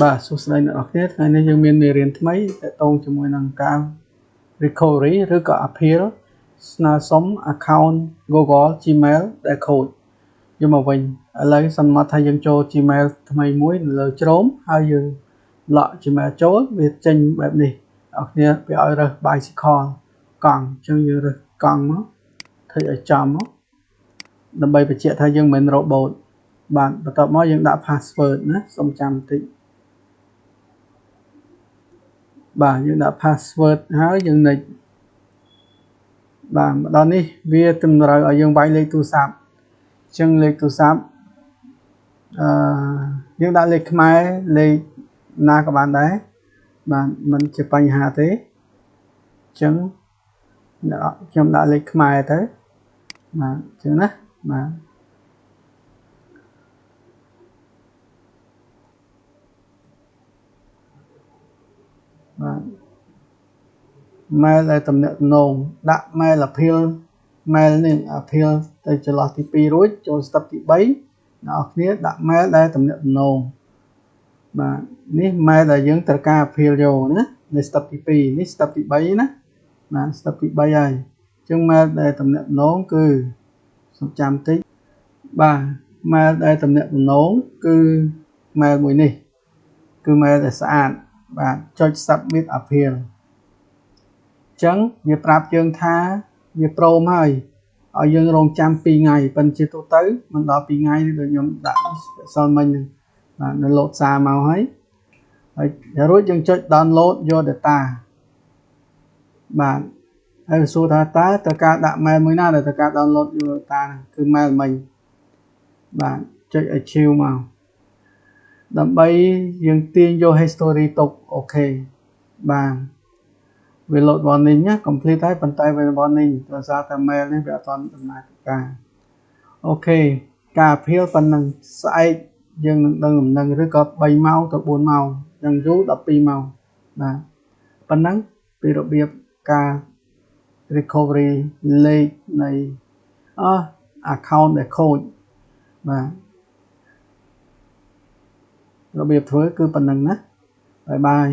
បាទសួស្តីអ្នកនរគ្នាថ្ងៃនេះយើងមានមេរៀនថ្មីទាក់ទងជាមួយនឹងការ recovery ឬក៏ appeal ស្នើសុំ account Google Gmail ដែលខូចយកមកវិញឥឡូវសន្មតថាយើងចូល Gmail ថ្មីមួយនៅលើ Chrome ហើយយើង log Gmail ចូលវាចេញបែបនេះអ្នកនរគ្នាវាឲ្យរើស bicycle កង់អញ្ចឹងយើងរើសកង់មកធ្វើឲ្យចំមកដើម្បីបញ្ជាក់ថាយើងមិនមែន robot បាទបន្ទាប់មកយើងដាក់ password ណាសូមចាំបន្តិចបាទយើងដាក់ password ហើយយើង next បាទដល់នេះវាតម្រូវឲ្យយើងវាយលេខទូរស័ព្ទអញ្ចឹងលេខទូរស័ព្ទយើងដាក់លេខខ្មែរលេខណាក៏បានដែរបាទមិនជាបញ្ហាទេអញ្ចឹងខ្ញុំដាក់លេខខ្មែរទៅបាទអញ្ចឹងណាបាទបាទ mail ដែលតំណាក់តំណងដាក់ mail appeal mail នេះ appeal ទៅចន្លោះទី2រួចចូល step ទី3អ្នកនរគ្នាដាក់ mail ដែលតំណាក់តំណងបាទនេះ mail ដែលយើងត្រូវការ appeal យកណានេះ step ទី2នេះ step ទី3ណាបាទ step ទី3ហើយអញ្ចឹង mail ដែលតំណាក់តំណងគឺសូមចាំតិចបាទ mail ដែលតំណាក់តំណងគឺ mail មួយនេះគឺ mail ដែលស្អាតបាទចុច submit appealចឹងវាប្រាប់យើងថាវាព្រមហើយឲ្យយើងរងចាំ2ថ្ងៃប៉ុន្តែជាទូទៅមិនដល់2ថ្ងៃដូចខ្ញុំដាក់សិលមិញហ្នឹងបាទនៅ load សារមកហើយរួចយើងចុច download your data បាទហើយសួរថាតើត្រូវការដាក់ mail មួយណាដែលត្រូវការ download your data ហ្នឹងគឺ mail មិញបាទចុច achieve មកដើម្បីយើងទាញយក history ទុកអូខេបាទវា load warning ណា complete ហើយប៉ុន្តែវា warning ដោយសារតែ mail នេះវាអត់ទាន់ដំណើរការអូខេការ appeal ប៉ុណ្ណឹងស្អែកយើងនឹងដឹងដំណឹងឬក៏3ម៉ោងទៅ4ម៉ោងយ៉ាងយូរ12ម៉ោងបាទប៉ុណ្ណឹងពីរបៀបការ recovery លេខនៃaccount ដែលខូចបាទរបៀបធ្វើគឺប៉ុណ្ណឹងណាបាយបាយ